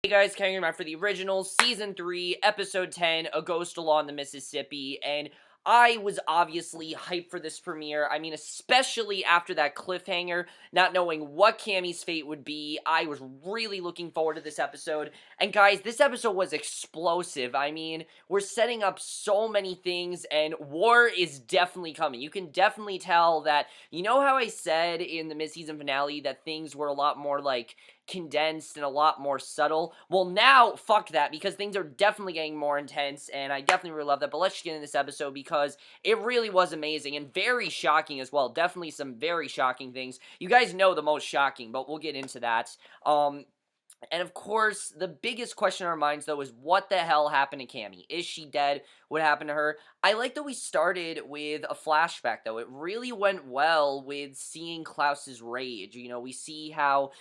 Hey guys, Karen back for the original, Season 3, Episode 10, A Ghost Along the Mississippi, and I was obviously hyped for this premiere. I mean, especially after that cliffhanger, not knowing what Cami's fate would be. I was really looking forward to this episode, and guys, this episode was explosive. I mean, we're setting up so many things, and war is definitely coming. You can definitely tell that, you know how I said in the mid-season finale that things were a lot more, like, condensed and a lot more subtle? Well, now, fuck that, because things are definitely getting more intense, and I definitely really love that. But let's just get in this episode, because it really was amazing, and very shocking as well. Definitely some very shocking things. You guys know the most shocking, but we'll get into that. And of course, the biggest question in our minds, though, is what the hell happened to Cami? Is she dead? What happened to her? I like that we started with a flashback, though. It really went well with seeing Klaus's rage. You know, we see how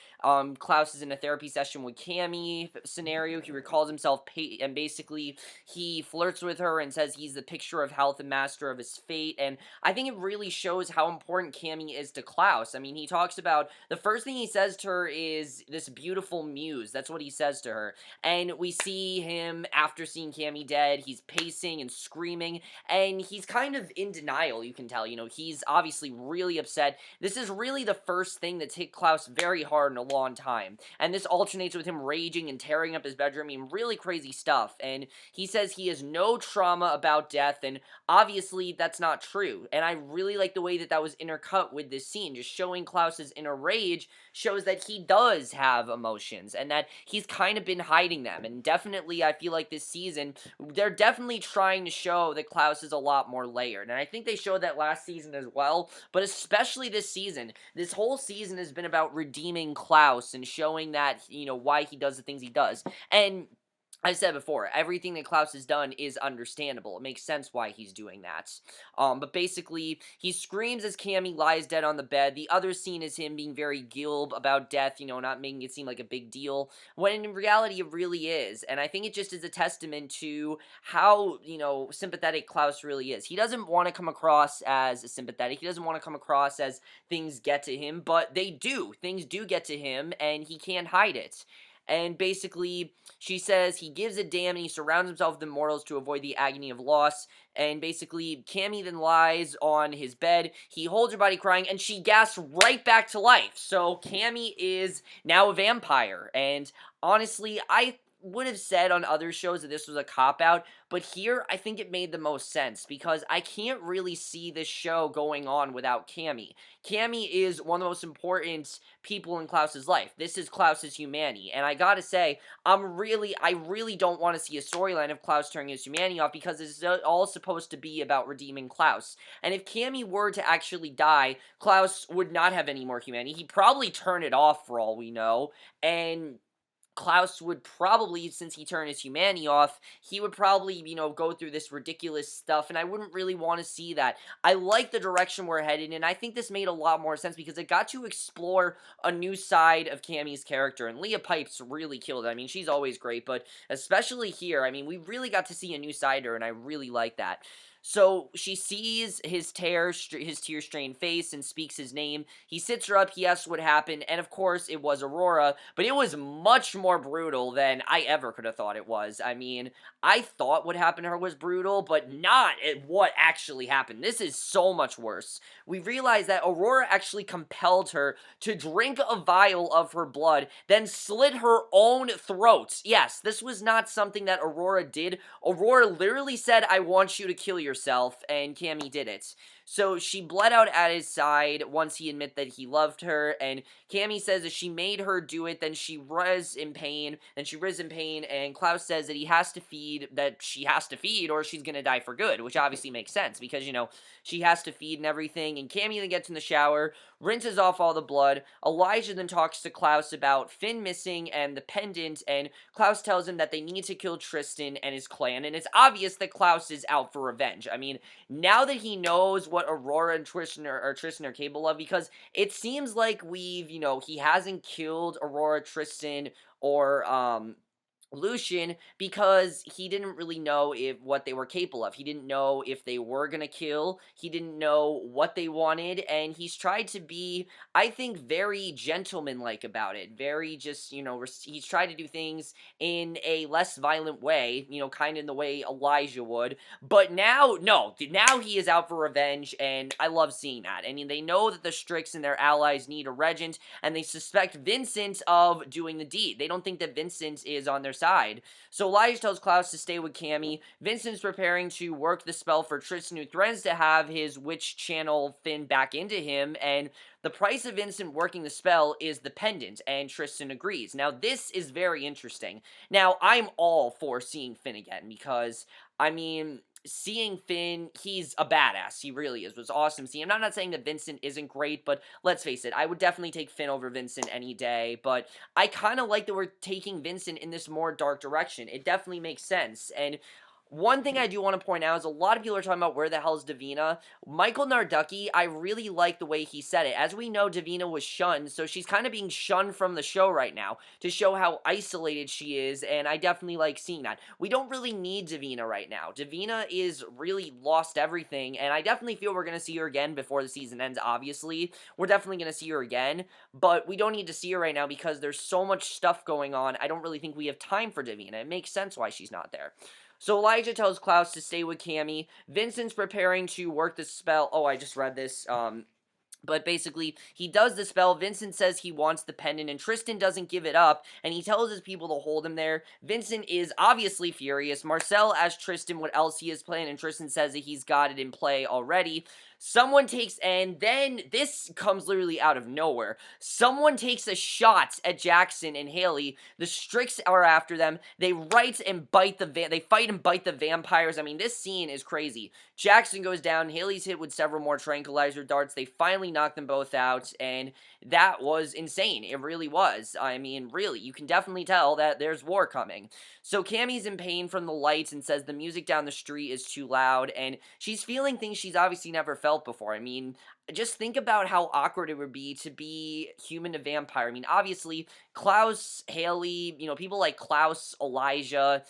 Klaus is in a therapy session with Cami scenario. He recalls himself, and basically he flirts with her and says he's the picture of health and master of his fate. And I think it really shows how important Cami is to Klaus. I mean, he talks about, the first thing he says to her is this beautiful muse. That's what he says to her. And we see him, after seeing Cami dead, he's pacing and screaming, and he's kind of in denial, you can tell. You know, he's obviously really upset. This is really the first thing that's hit Klaus very hard in a long time, and this alternates with him raging and tearing up his bedroom. I mean, really crazy stuff. And he says he has no trauma about death, and obviously that's not true. And I really like the way that that was intercut with this scene. Just showing Klaus's inner rage shows that he does have emotions, and that he's kind of been hiding them. And definitely, I feel like this season, they're definitely trying to show that Klaus is a lot more layered. And I think they showed that last season as well, but especially this season. This whole season has been about redeeming Klaus and showing that, you know, why he does the things he does. And I said before, everything that Klaus has done is understandable. It makes sense why he's doing that. But basically, he screams as Cami lies dead on the bed. The other scene is him being very gilb about death, you know, not making it seem like a big deal, when in reality it really is. And I think it just is a testament to how, you know, sympathetic Klaus really is. He doesn't want to come across as sympathetic. He doesn't want to come across as things get to him, but they do. Things do get to him, and he can't hide it. And basically, she says he gives a damn and he surrounds himself with immortals to avoid the agony of loss. And basically, Cami then lies on his bed. He holds her body crying, and she gasps right back to life. So Cami is now a vampire. And honestly, I would have said on other shows that this was a cop-out, but here I think it made the most sense, because I can't really see this show going on without Cami. Cami is one of the most important people in Klaus's life. This is Klaus's humanity, and I gotta say, I really don't want to see a storyline of Klaus turning his humanity off, because it's all supposed to be about redeeming Klaus. And if Cami were to actually die, Klaus would not have any more humanity. He'd probably turn it off for all we know, and Klaus would probably, since he turned his humanity off, he would probably, you know, go through this ridiculous stuff, and I wouldn't really want to see that. I like the direction we're headed, and I think this made a lot more sense, because it got to explore a new side of Cami's character, and Leah Pipes really killed it. I mean, she's always great, but especially here, I mean, we really got to see a new side to her, and I really like that. So she sees his tear-stained face and speaks his name. He sits her up, he asks what happened, and of course it was Aurora, but it was much more brutal than I ever could have thought it was. I mean, I thought what happened to her was brutal, but not what actually happened. This is so much worse. We realize that Aurora actually compelled her to drink a vial of her blood, then slit her own throat. Yes, this was not something that Aurora did. Aurora literally said, "I want you to kill yourself," and Cami did it. So she bled out at his side once he admitted that he loved her, and Cami says that she made her do it, then she was in pain, and Klaus says that she has to feed, or she's gonna die for good, which obviously makes sense, because, you know, she has to feed and everything, and Cami then gets in the shower, rinses off all the blood. Elijah then talks to Klaus about Finn missing and the pendant, and Klaus tells him that they need to kill Tristan and his clan, and it's obvious that Klaus is out for revenge. I mean, now that he knows what Aurora and Tristan are capable of, because it seems like he hasn't killed Aurora, Tristan, or Lucien because he didn't really know if what they were capable of. He didn't know if they were gonna kill. He didn't know what they wanted, and he's tried to be, I think, very gentlemanlike about it. Very just, he's tried to do things in a less violent way, kind of in the way Elijah would. But now, no, now he is out for revenge, and I love seeing that. I mean, they know that the Strix and their allies need a regent, and they suspect Vincent of doing the deed. They don't think that Vincent is on their side. So Elijah tells Klaus to stay with Cami. Vincent's preparing to work the spell for Tristan, who threatens to have his witch channel Finn back into him, and the price of Vincent working the spell is the pendant, and Tristan agrees. Now, this is very interesting. Now, I'm all for seeing Finn again, because, I mean, seeing Finn, he's a badass. He really is. It was awesome seeing him. I'm not saying that Vincent isn't great, but let's face it, I would definitely take Finn over Vincent any day, but I kind of like that we're taking Vincent in this more dark direction. It definitely makes sense, and one thing I do want to point out is a lot of people are talking about where the hell is Davina. Michael Narducky, I really like the way he said it. As we know, Davina was shunned, so she's kind of being shunned from the show right now to show how isolated she is, and I definitely like seeing that. We don't really need Davina right now. Davina is really lost everything, and I definitely feel we're going to see her again before the season ends, obviously. We're definitely going to see her again, but we don't need to see her right now because there's so much stuff going on. I don't really think we have time for Davina. It makes sense why she's not there. So Elijah tells Klaus to stay with Cami. Vincent's preparing to work the spell. Oh, I just read this. But basically, he does the spell. Vincent says he wants the pendant, and Tristan doesn't give it up, and he tells his people to hold him there. Vincent is obviously furious. Marcel asks Tristan what else he has planned, and Tristan says that he's got it in play already. Someone takes, and then this comes literally out of nowhere. Someone takes a shot at Jackson and Hayley. The Strix are after them. They fight and bite the vampires. I mean, this scene is crazy. Jackson goes down. Hayley's hit with several more tranquilizer darts. They finally knock them both out, and that was insane. It really was. I mean, really, you can definitely tell that there's war coming. So Cammy's in pain from the lights and says the music down the street is too loud, and she's feeling things she's obviously never felt before. I mean, just think about how awkward it would be to be human to vampire. I mean, obviously, Klaus, Hayley, people like Klaus, Elijah,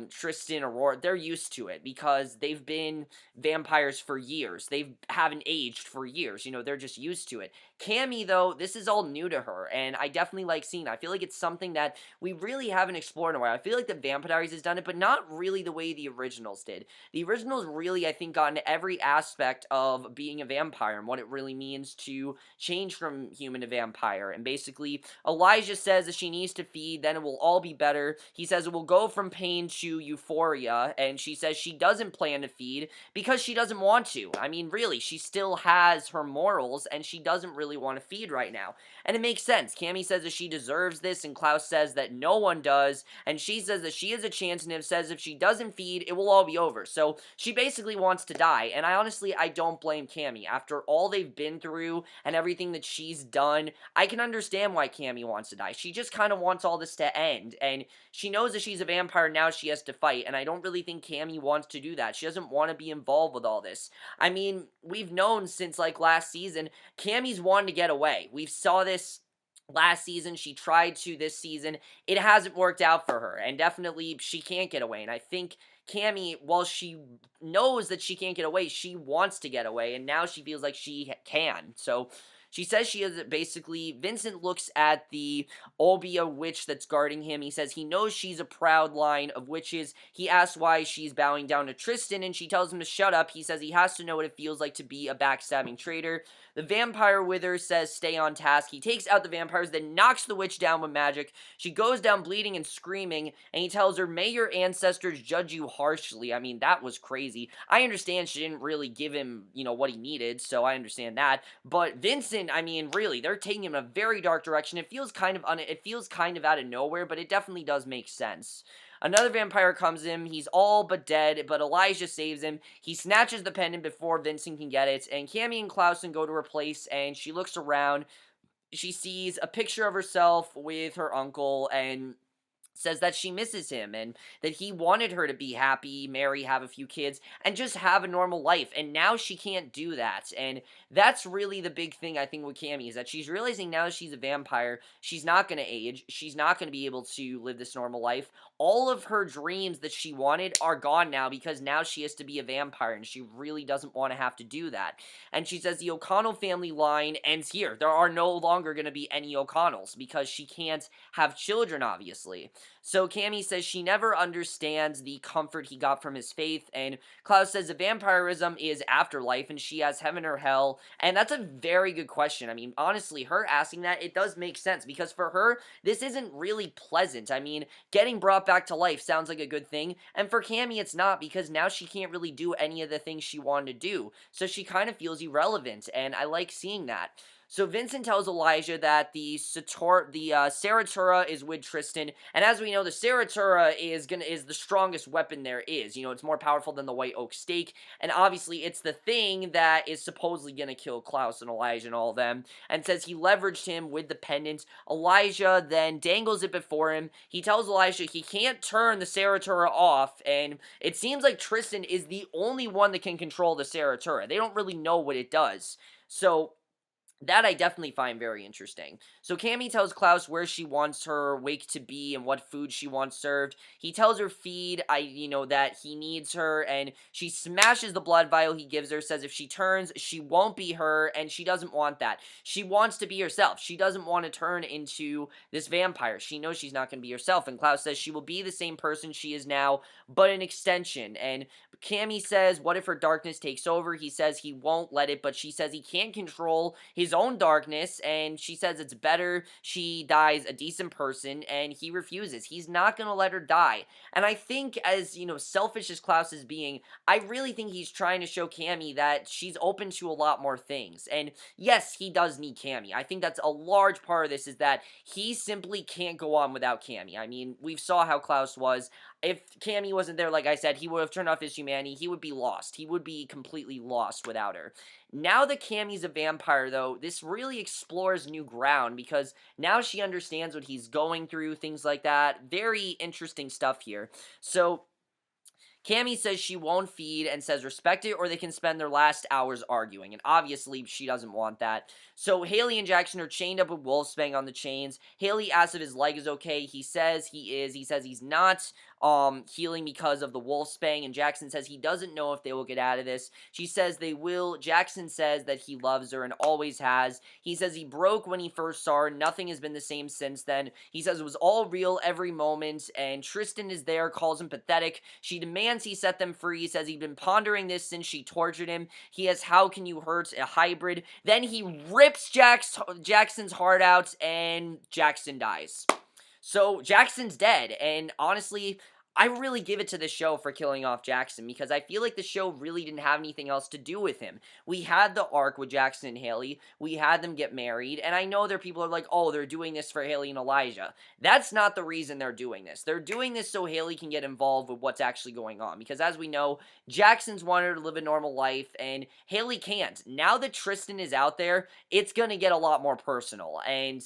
Tristan, Aurora, they're used to it because they've been vampires for years. They haven't aged for years. They're just used to it. Cami, though, this is all new to her, and I definitely like seeing that. I feel like it's something that we really haven't explored in a while. I feel like the Vampire Diaries has done it, but not really the way the originals did. The originals really, I think, got into every aspect of being a vampire and what it really means to change from human to vampire. And basically, Elijah says that she needs to feed, then it will all be better. He says it will go from pain to euphoria, and she says she doesn't plan to feed because she doesn't want to. I mean, really, she still has her morals, and she doesn't really want to feed right now. And it makes sense. Cami says that she deserves this, and Klaus says that no one does, and she says that she has a chance, and says if she doesn't feed, it will all be over. So she basically wants to die, and I don't blame Cami. After all they've been through and everything that she's done, I can understand why Cami wants to die. She just kind of wants all this to end, and she knows that she's a vampire now she has to fight, and I don't really think Cami wants to do that. She doesn't want to be involved with all this. I mean, we've known since, last season, Cami's wanted to get away. We saw this last season. She tried to this season. It hasn't worked out for her, and definitely she can't get away, and I think Cami, while she knows that she can't get away, she wants to get away, and now she feels like she can. So she says she is basically, Vincent looks at the Obia witch that's guarding him. He says he knows she's a proud line of witches. He asks why she's bowing down to Tristan, and she tells him to shut up. He says he has to know what it feels like to be a backstabbing traitor. The vampire wither says stay on task. He takes out the vampires, then knocks the witch down with magic. She goes down bleeding and screaming, and he tells her, may your ancestors judge you harshly. I mean, that was crazy. I understand she didn't really give him, what he needed, so I understand that. But Vincent, I mean, really, they're taking him in a very dark direction. It feels kind of out of nowhere, but it definitely does make sense. Another vampire comes in. He's all but dead, but Elijah saves him. He snatches the pendant before Vincent can get it, and Cami and Klausen go to her place, and she looks around. She sees a picture of herself with her uncle, and says that she misses him and that he wanted her to be happy, marry, have a few kids, and just have a normal life. And now she can't do that. And that's really the big thing, I think, with Cami, is that she's realizing now she's a vampire, she's not going to age. She's not going to be able to live this normal life. All of her dreams that she wanted are gone now because now she has to be a vampire, and she really doesn't want to have to do that. And she says the O'Connell family line ends here. There are no longer going to be any O'Connells because she can't have children, obviously. So Cami says she never understands the comfort he got from his faith, and Klaus says that vampirism is afterlife and she has heaven or hell, and that's a very good question. I mean, honestly, her asking that, it does make sense, because for her, this isn't really pleasant. I mean, getting brought back to life sounds like a good thing, and for Cami it's not, because now she can't really do any of the things she wanted to do, so she kind of feels irrelevant, and I like seeing that. So Vincent tells Elijah that the Seratura is with Tristan, and as we know, the Seratura is the strongest weapon there is. You know, it's more powerful than the White Oak Stake, and obviously it's the thing that is supposedly gonna kill Klaus and Elijah and all of them, and says he leveraged him with the pendant. Elijah then dangles it before him. He tells Elijah he can't turn the Seratura off, and it seems like Tristan is the only one that can control the Seratura. They don't really know what it does. So that I definitely find very interesting. So Cami tells Klaus where she wants her wake to be and what food she wants served. He tells her that he needs her, and she smashes the blood vial he gives her, says if she turns, she won't be her, and she doesn't want that. She wants to be herself. She doesn't want to turn into this vampire. She knows she's not going to be herself, and Klaus says she will be the same person she is now, but an extension. And Cami says, what if her darkness takes over? He says he won't let it, but she says he can't control his own darkness, and she says it's better she dies a decent person, and he refuses. He's not gonna let her die. And I think, as, selfish as Klaus is being, I really think he's trying to show Cami that she's open to a lot more things. And yes, he does need Cami. I think that's a large part of this, is that he simply can't go on without Cami. I mean, we saw how Klaus was. If Cami wasn't there, like I said, he would have turned off his humanity. He would be lost. He would be completely lost without her. Now that Cami's a vampire, though, this really explores new ground, because now she understands what he's going through, things like that. Very interesting stuff here. So Cami says she won't feed and says respect it or they can spend their last hours arguing, and obviously she doesn't want that. So Hayley and Jackson are chained up with Wolfsbane on the chains. Hayley asks if his leg is okay. He says he is. He says he's not healing because of the Wolfsbane, and Jackson says he doesn't know if they will get out of this. She says they will. Jackson says that he loves her and always has. He says he broke when he first saw her. Nothing has been the same since then. He says it was all real every moment, and Tristan is there, calls him pathetic. She demands he set them free. He says he'd been pondering this since she tortured him. He has how can you hurt a hybrid. Then he rips Jackson's heart out, and Jackson dies. So Jackson's dead, and honestly, I really give it to the show for killing off Jackson, because I feel like the show really didn't have anything else to do with him. We had the arc with Jackson and Hayley, we had them get married, and I know there are people who are like, oh, they're doing this for Hayley and Elijah. That's not the reason they're doing this. They're doing this so Hayley can get involved with what's actually going on, because as we know, Jackson's wanted her to live a normal life, and Hayley can't. Now that Tristan is out there, it's gonna get a lot more personal, and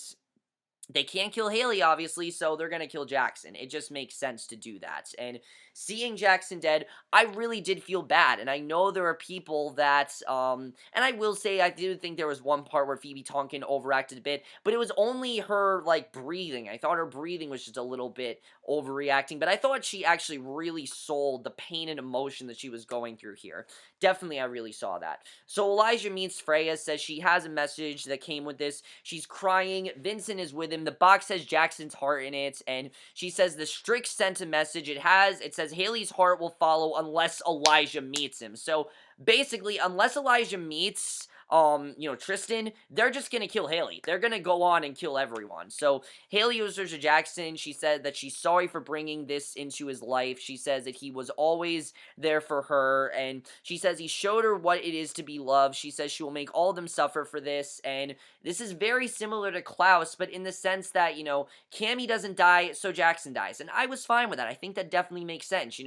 they can't kill Hayley, obviously, so they're gonna kill Jackson. It just makes sense to do that. And seeing Jackson dead, I really did feel bad. And I know there are people that, and I will say, I do think there was one part where Phoebe Tonkin overacted a bit, but it was only her, breathing. I thought her breathing was just a little bit overreacting, but I thought she actually really sold the pain and emotion that she was going through here. Definitely, I really saw that. So Elijah meets Freya, says she has a message that came with this. She's crying. Vincent is with him. The box has Jackson's heart in it, and she says the Strix sent a message. It says Hayley's heart will follow unless Elijah meets him. So basically, unless Elijah meets Tristan, they're just gonna kill Hayley. They're gonna go on and kill everyone. So Hayley uses to Jackson. She said that she's sorry for bringing this into his life. She says that he was always there for her, and she says he showed her what it is to be loved. She says she will make all of them suffer for this, and this is very similar to Klaus, but in the sense that, Cami doesn't die, so Jackson dies, and I was fine with that. I think that definitely makes sense.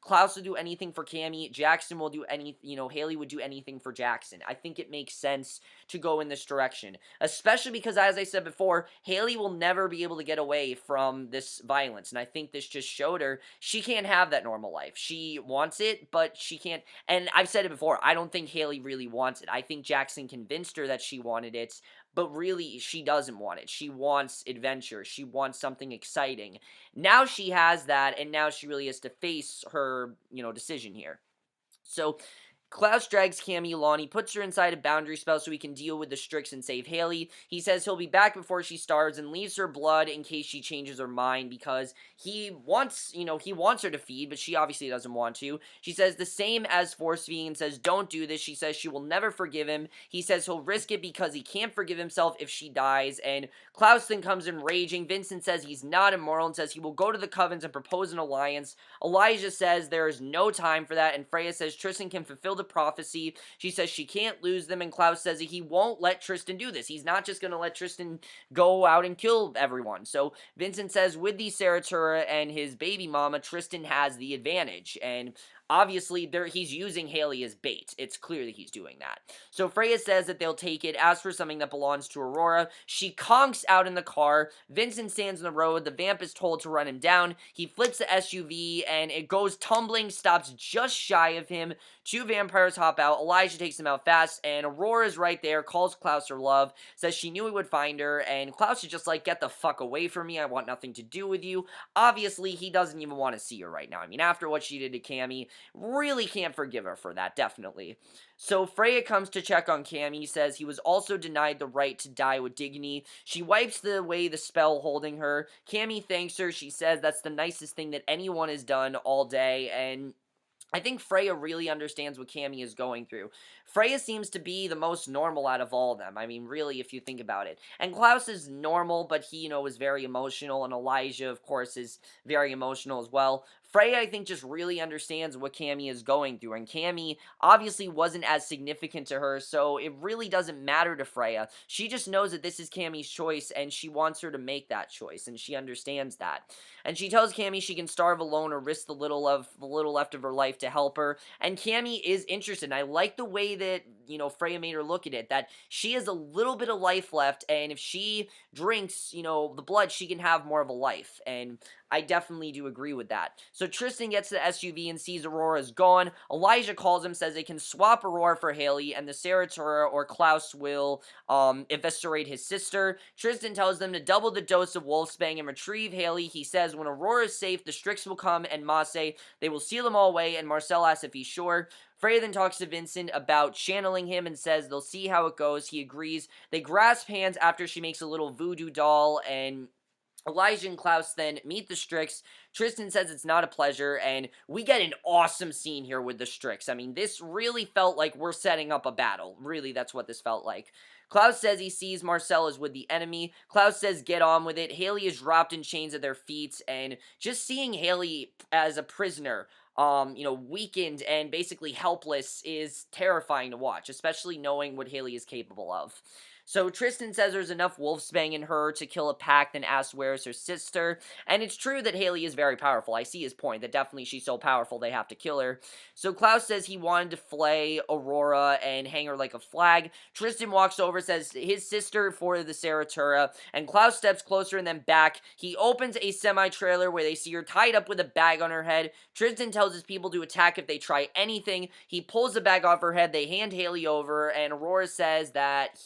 Klaus will do anything for Cami, Jackson will do Hayley would do anything for Jackson. I think it makes makes sense to go in this direction. Especially because, as I said before, Hayley will never be able to get away from this violence. And I think this just showed her she can't have that normal life. She wants it, but she can't. And I've said it before, I don't think Hayley really wants it. I think Jackson convinced her that she wanted it, but really she doesn't want it. She wants adventure. She wants something exciting. Now she has that, and now she really has to face her, decision here. So Klaus drags Cami along. He puts her inside a boundary spell so he can deal with the Strix and save Hayley. He says he'll be back before she starves and leaves her blood in case she changes her mind because he wants her to feed, but she obviously doesn't want to. She says the same as force feeding and says don't do this. She says she will never forgive him. He says he'll risk it because he can't forgive himself if she dies, and Klaus then comes in raging. Vincent says he's not immoral and says he will go to the covens and propose an alliance. Elijah says there is no time for that, and Freya says Tristan can fulfill the prophecy. She says she can't lose them, and Klaus says he won't let Tristan do this. He's not just going to let Tristan go out and kill everyone. So Vincent says with the Seratura and his baby mama, Tristan has the advantage, and obviously, he's using Hayley as bait. It's clear that he's doing that. So Freya says that they'll take it, asks for something that belongs to Aurora. She conks out in the car. Vincent stands in the road. The vamp is told to run him down. He flips the SUV, and it goes tumbling, stops just shy of him. Two vampires hop out. Elijah takes them out fast, and Aurora's right there, calls Klaus her love, says she knew he would find her, and Klaus is just like, get the fuck away from me. I want nothing to do with you. Obviously, he doesn't even want to see her right now. I mean, after what she did to Cami, really can't forgive her for that, definitely. So Freya comes to check on Cami, says he was also denied the right to die with dignity. She wipes away the spell holding her. Cami thanks her. She says that's the nicest thing that anyone has done all day, and I think Freya really understands what Cami is going through. Freya seems to be the most normal out of all of them. I mean, really, if you think about it. And Klaus is normal, but he, is very emotional, and Elijah, of course, is very emotional as well. Freya, I think, just really understands what Cami is going through, and Cami obviously wasn't as significant to her, so it really doesn't matter to Freya. She just knows that this is Cami's choice, and she wants her to make that choice, and she understands that. And she tells Cami she can starve alone or risk the little left of her life to help her, and Cami is interested, and I like the way that, Freya made her look at it, that she has a little bit of life left, and if she drinks, the blood, she can have more of a life, and I definitely do agree with that. So Tristan gets to the SUV and sees Aurora's gone. Elijah calls him, says they can swap Aurora for Hayley, and the Seratura or Klaus will eviscerate his sister. Tristan tells them to double the dose of Wolfsbane and retrieve Hayley. He says when Aurora is safe, the Strix will come, and Masse, they will seal them all away, and Marcel asks if he's sure. Freya then talks to Vincent about channeling him and says they'll see how it goes. He agrees. They grasp hands after she makes a little voodoo doll, and Elijah and Klaus then meet the Strix. Tristan says it's not a pleasure, and we get an awesome scene here with the Strix. I mean, this really felt like we're setting up a battle. Really, that's what this felt like. Klaus says he sees Marcel is with the enemy. Klaus says get on with it. Hayley is dropped in chains at their feet, and just seeing Hayley as a prisoner, weakened and basically helpless is terrifying to watch, especially knowing what Hayley is capable of. So Tristan says there's enough Wolfsbane in her to kill a pack, then asks where's her sister. And it's true that Hayley is very powerful. I see his point, that definitely she's so powerful they have to kill her. So Klaus says he wanted to flay Aurora and hang her like a flag. Tristan walks over, says his sister for the Seratura, and Klaus steps closer and then back. He opens a semi-trailer where they see her tied up with a bag on her head. Tristan tells his people to attack if they try anything. He pulls the bag off her head. They hand Hayley over, and Aurora says that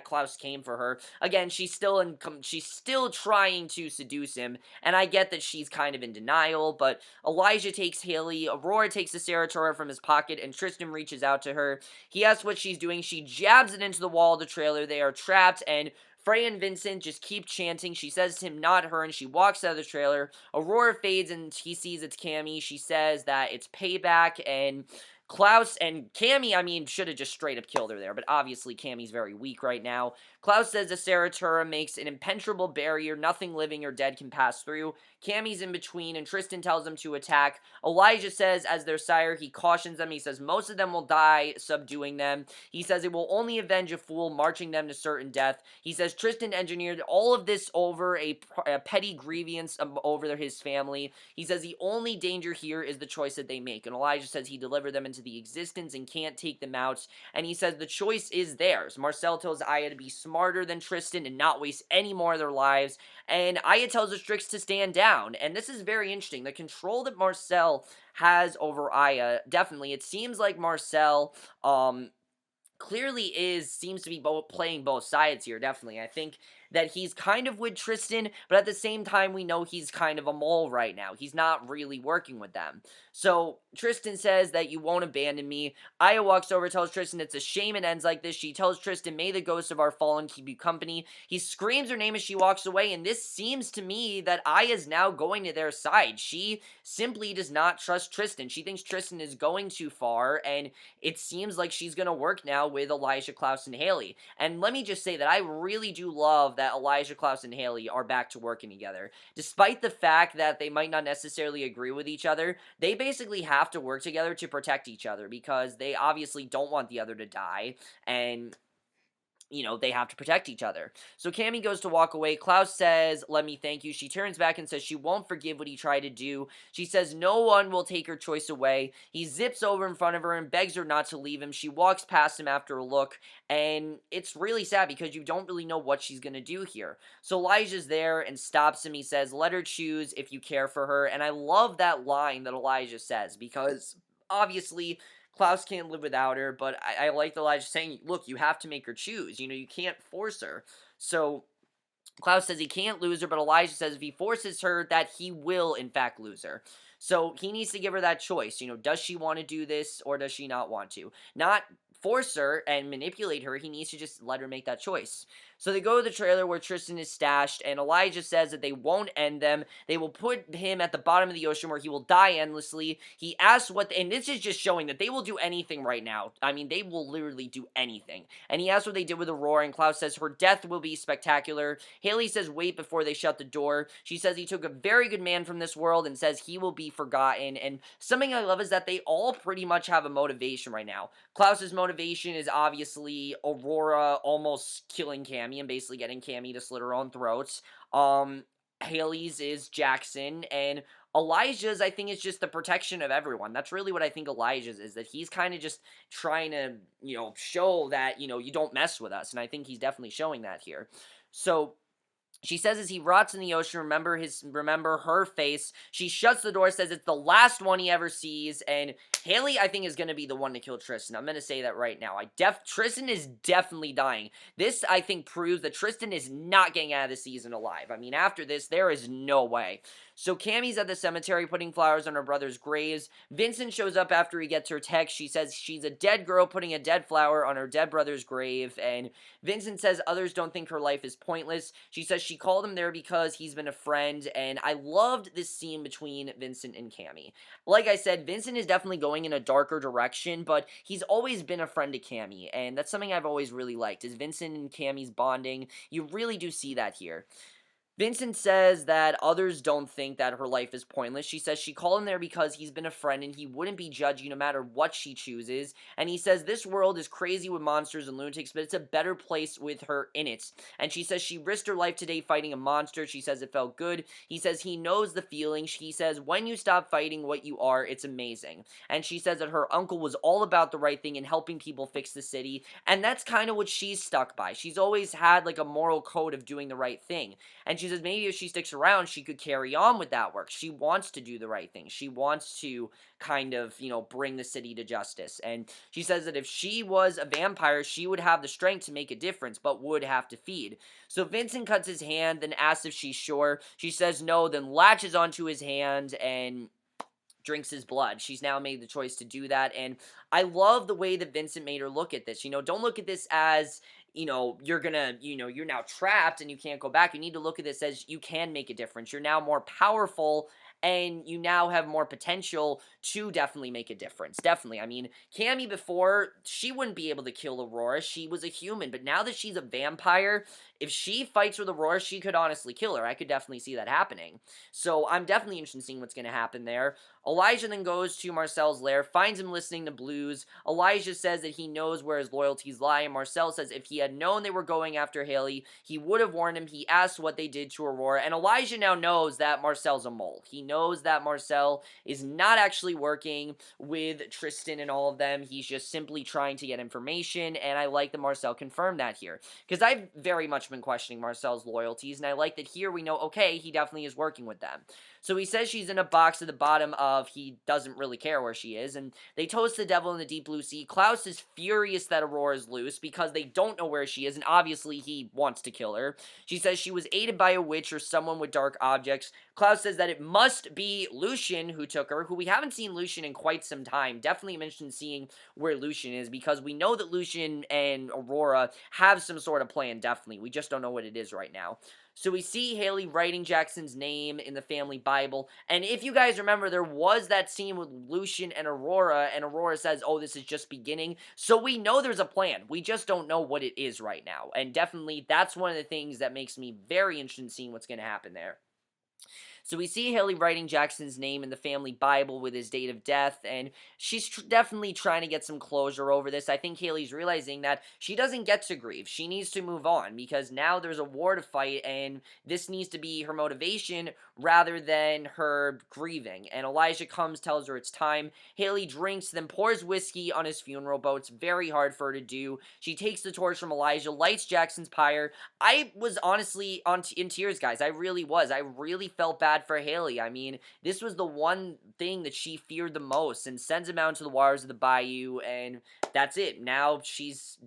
Klaus came for her. Again, she's still trying to seduce him, and I get that she's kind of in denial, but Elijah takes Hayley, Aurora takes the Seratura from his pocket, and Tristan reaches out to her. He asks what she's doing. She jabs it into the wall of the trailer. They are trapped, and Freya and Vincent just keep chanting. She says to him, not her, and she walks out of the trailer. Aurora fades, and he sees it's Cami. She says that it's payback, and Klaus and Cami, should have just straight up killed her there, but obviously Cami's very weak right now. Klaus says the Seratura makes an impenetrable barrier, nothing living or dead can pass through. Cami's in between, and Tristan tells them to attack. Elijah says, as their sire, he cautions them. He says most of them will die subduing them. He says it will only avenge a fool, marching them to certain death. He says Tristan engineered all of this over a petty grievance over his family. He says the only danger here is the choice that they make, and Elijah says he delivered them into into the existence and can't take them out, and he says the choice is theirs. Marcel tells Aya to be smarter than Tristan and not waste any more of their lives, and Aya tells the Strix to stand down, and this is very interesting. The control that Marcel has over Aya, definitely, it seems like Marcel, clearly seems to be playing both sides here, definitely. I think that he's kind of with Tristan, but at the same time, we know he's kind of a mole right now. He's not really working with them. So, Tristan says that you won't abandon me. Aya walks over, tells Tristan it's a shame it ends like this. She tells Tristan, may the ghosts of our fallen keep you company. He screams her name as she walks away, and this seems to me that Aya's now going to their side. She simply does not trust Tristan. She thinks Tristan is going too far, and it seems like she's going to work now with Elijah, Klaus, and Hayley. And let me just say that I really do love that Elijah, Klaus, and Hayley are back to working together. Despite the fact that they might not necessarily agree with each other, they basically have to work together to protect each other because they obviously don't want the other to die, and they have to protect each other. So Cami goes to walk away. Klaus says, let me thank you. She turns back and says she won't forgive what he tried to do. She says no one will take her choice away. He zips over in front of her and begs her not to leave him. She walks past him after a look, and it's really sad because you don't really know what she's going to do here. So Elijah's there and stops him. He says, let her choose if you care for her. And I love that line that Elijah says because obviously Klaus can't live without her, but I like Elijah saying, look, you have to make her choose. You can't force her. So Klaus says he can't lose her, but Elijah says if he forces her, that he will, in fact, lose her. So he needs to give her that choice. Does she want to do this or does she not want to? Not force her and manipulate her. He needs to just let her make that choice. So they go to the trailer where Tristan is stashed, and Elijah says that they won't end them. They will put him at the bottom of the ocean where he will die endlessly. He asks and this is just showing that they will do anything right now. I mean, they will literally do anything. And he asks what they did with Aurora, and Klaus says her death will be spectacular. Hayley says wait before they shut the door. She says he took a very good man from this world and says he will be forgotten. And something I love is that they all pretty much have a motivation right now. Klaus's motivation is obviously Aurora almost killing Cami and basically getting Cami to slit her own throat. Hayley's is Jackson, and Elijah's, I think, is just the protection of everyone. That's really what I think Elijah's is, that he's kind of just trying to, show that, you don't mess with us, and I think he's definitely showing that here. So she says as he rots in the ocean, remember her face. She shuts the door, says it's the last one he ever sees, and Hayley, I think, is going to be the one to kill Tristan. I'm going to say that right now. Tristan is definitely dying. This, I think, proves that Tristan is not getting out of the season alive. I mean, after this, there is no way. So Cami's at the cemetery putting flowers on her brother's graves. Vincent shows up after he gets her text. She says she's a dead girl putting a dead flower on her dead brother's grave, and Vincent says others don't think her life is pointless. She says she called him there because he's been a friend, and I loved this scene between Vincent and Cami. Like I said, Vincent is definitely going in a darker direction, but he's always been a friend to Cami, and that's something I've always really liked, is Vincent and Cami's bonding. You really do see that here. Vincent says that others don't think that her life is pointless. She says she called him there because he's been a friend and he wouldn't be judging no matter what she chooses. And he says this world is crazy with monsters and lunatics, but it's a better place with her in it. And she says she risked her life today fighting a monster. She says it felt good. He says he knows the feeling. He says when you stop fighting what you are, it's amazing. And she says that her uncle was all about the right thing and helping people fix the city. And that's kind of what she's stuck by. She's always had like a moral code of doing the right thing. And she says maybe if she sticks around, she could carry on with that work. She wants to do the right thing. She wants to kind of, bring the city to justice. And she says that if she was a vampire, she would have the strength to make a difference, but would have to feed. So Vincent cuts his hand, then asks if she's sure. She says no, then latches onto his hand and drinks his blood. She's now made the choice to do that, and I love the way that Vincent made her look at this. Don't look at this as, you're gonna, you're now trapped and you can't go back. You need to look at this as you can make a difference. You're now more powerful and you now have more potential to definitely make a difference. Definitely. I mean, Cami before, she wouldn't be able to kill Aurora. She was a human, but now that she's a vampire, if she fights with Aurora, she could honestly kill her. I could definitely see that happening. So I'm definitely interested in seeing what's going to happen there. Elijah then goes to Marcel's lair, finds him listening to blues. Elijah says that he knows where his loyalties lie, and Marcel says if he had known they were going after Hayley, he would have warned him. He asks what they did to Aurora, and Elijah now knows that Marcel's a mole. He knows that Marcel is not actually working with Tristan and all of them. He's just simply trying to get information, and I like that Marcel confirmed that here. Because I've very much been questioning Marcel's loyalties, and I like that here we know, okay, he definitely is working with them. So he says she's in a box at the bottom of he doesn't really care where she is, and they toast the devil in the deep blue sea. Klaus is furious that Aurora is loose because they don't know where she is, and obviously he wants to kill her. She says she was aided by a witch or someone with dark objects. Klaus says that it must be Lucien who took her, who we haven't seen Lucien in quite some time. Definitely mentioned seeing where Lucien is, because we know that Lucien and Aurora have some sort of plan, definitely. We just don't know what it is right now. So we see Hayley writing Jackson's name in the family Bible, and if you guys remember, there was that scene with Lucien and Aurora says, oh, this is just beginning, so we know there's a plan. We just don't know what it is right now, and definitely that's one of the things that makes me very interested in seeing what's going to happen there. So we see Hayley writing Jackson's name in the family Bible with his date of death, and she's definitely trying to get some closure over this. I think Hayley's realizing that she doesn't get to grieve. She needs to move on, because now there's a war to fight, and this needs to be her motivation rather than her grieving. And Elijah comes, tells her it's time. Hayley drinks, then pours whiskey on his funeral boat. It's very hard for her to do. She takes the torch from Elijah, lights Jackson's pyre. I was honestly in tears, guys. I really was. I really felt bad for Hayley. I mean, this was the one thing that she feared the most, and sends him out into the waters of the bayou, and that's it. Now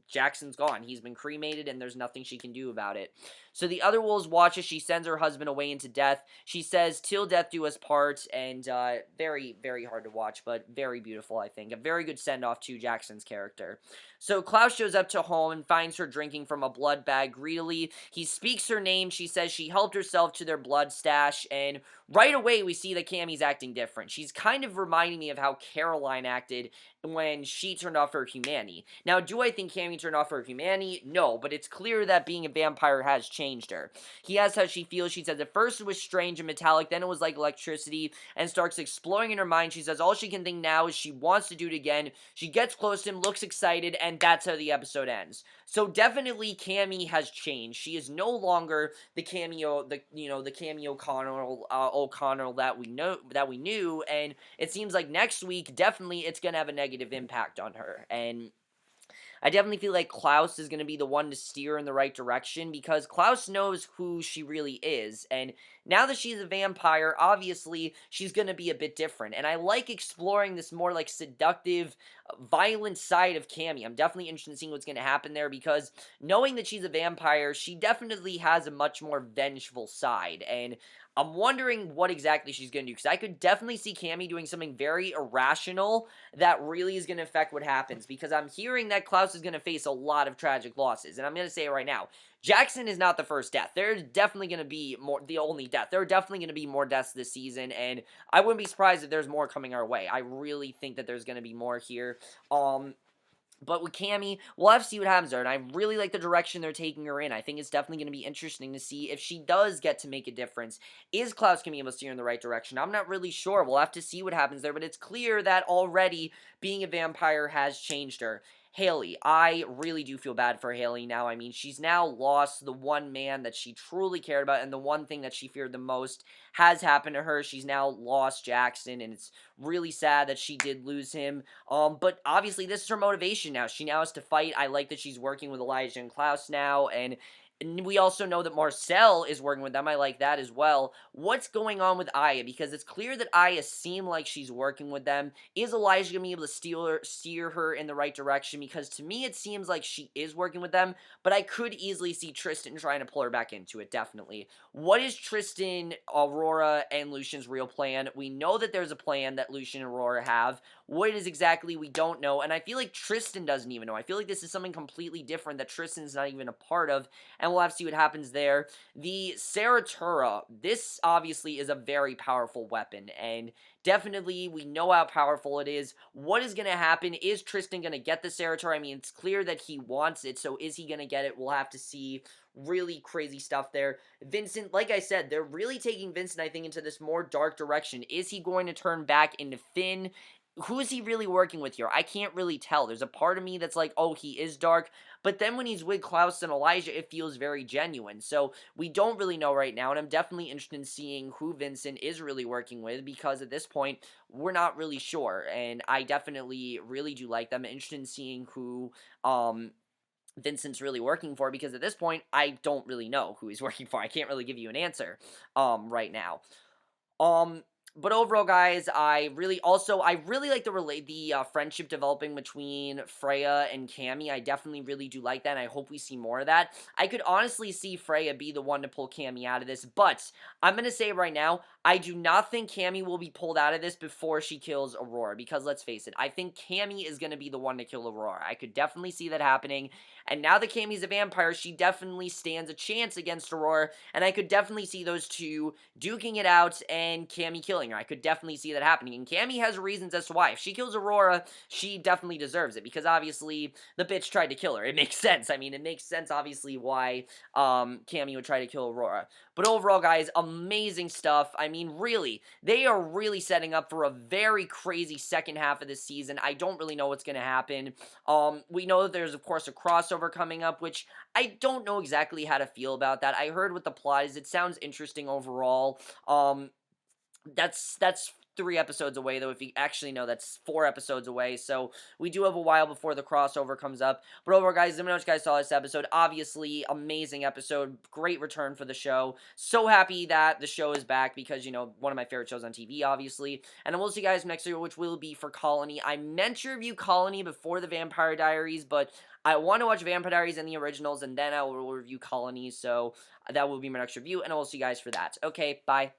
Jackson's gone. He's been cremated, and there's nothing she can do about it. So the other wolves watch as she sends her husband away into death. She says, till death do us part, and very, very hard to watch, but very beautiful, I think. A very good send-off to Jackson's character. So Klaus shows up to home and finds her drinking from a blood bag greedily. He speaks her name. She says she helped herself to their blood stash, and right away we see that Cami's acting different. She's kind of reminding me of how Caroline acted when she turned off her humanity. Now, do I think Cami turned off her humanity? No, but it's clear that being a vampire has changed her. He asks how she feels. She says at first it was strange and metallic, then it was like electricity, and starts exploring in her mind. She says all she can think now is she wants to do it again. She gets close to him, looks excited, and that's how the episode ends. So definitely Cami has changed. She is no longer the Cami O'Connell that we knew, and it seems like next week definitely it's gonna have a negative impact on her. And I definitely feel like Klaus is going to be the one to steer in the right direction, because Klaus knows who she really is, and now that she's a vampire, obviously, she's going to be a bit different, and I like exploring this more, like, seductive, violent side of Cami. I'm definitely interested in seeing what's going to happen there, because knowing that she's a vampire, she definitely has a much more vengeful side, and I'm wondering what exactly she's going to do, because I could definitely see Cami doing something very irrational that really is going to affect what happens, because I'm hearing that Klaus is going to face a lot of tragic losses, and I'm going to say it right now. Jackson is not the first death. There's definitely going to be the only death. There are definitely going to be more deaths this season, and I wouldn't be surprised if there's more coming our way. I really think that there's going to be more here. But with Cami, we'll have to see what happens there, and I really like the direction they're taking her in. I think it's definitely going to be interesting to see if she does get to make a difference. Is Klaus going to be able to steer in the right direction? I'm not really sure. We'll have to see what happens there, but it's clear that already being a vampire has changed her. Hayley, I really do feel bad for Hayley now. I mean, she's now lost the one man that she truly cared about, and the one thing that she feared the most has happened to her. She's now lost Jackson, and it's really sad that she did lose him. But obviously, this is her motivation now. She now has to fight. I like that she's working with Elijah and Klaus now, and we also know that Marcel is working with them. I like that as well. What's going on with Aya? Because it's clear that Aya seems like she's working with them. Is Elijah going to be able to steer her in the right direction? Because to me, it seems like she is working with them, but I could easily see Tristan trying to pull her back into it, definitely. What is Tristan, Aurora, and Lucien's real plan? We know that there's a plan that Lucien and Aurora have. What it is exactly, we don't know, and I feel like Tristan doesn't even know. I feel like this is something completely different that Tristan's not even a part of, and we'll have to see what happens there. The Seratura, this obviously is a very powerful weapon, and definitely we know how powerful it is. What is going to happen? Is Tristan going to get the Seratura? I mean, it's clear that he wants it, so is he going to get it? We'll have to see. Really crazy stuff there. Vincent, like I said, they're really taking Vincent, I think, into this more dark direction. Is he going to turn back into Finn? who is he really working with here? I can't really tell. There's a part of me that's like, oh, he is dark. But then when he's with Klaus and Elijah, it feels very genuine. So we don't really know right now. And I'm definitely interested in seeing who Vincent is really working with, because at this point, we're not really sure. And I definitely really do like them. I'm interested in seeing who Vincent's really working for, because at this point, I don't really know who he's working for. I can't really give you an answer right now. Um, but overall, guys, I really like the friendship developing between Freya and Cami. I definitely really do like that, and I hope we see more of that. I could honestly see Freya be the one to pull Cami out of this, but I'm gonna say right now, I do not think Cami will be pulled out of this before she kills Aurora, because let's face it, I think Cami is gonna be the one to kill Aurora. I could definitely see that happening, and now that Cami's a vampire, she definitely stands a chance against Aurora, and I could definitely see those two duking it out and Cami killing her. I could definitely see that happening. And Cami has reasons as to why. If she kills Aurora, she definitely deserves it, because obviously the bitch tried to kill her. It makes sense. I mean, it makes sense obviously why Cami would try to kill Aurora. But overall, guys, amazing stuff. I mean, really, they are really setting up for a very crazy second half of this season. I don't really know what's going to happen. We know that there's, of course, a crossover coming up, which I don't know exactly how to feel about that. I heard what the plot is. It sounds interesting overall. That's 3 episodes away, though. If you actually know, that's 4 episodes away. So we do have a while before the crossover comes up. But overall, guys, let me know what you guys saw this episode. Obviously, amazing episode. Great return for the show. So happy that the show is back, because, you know, one of my favorite shows on TV, obviously. And I will see you guys next video, which will be for Colony. I meant to review Colony before the Vampire Diaries, but I want to watch Vampire Diaries and the originals, and then I will review Colony. So that will be my next review, and I will see you guys for that. Okay, bye.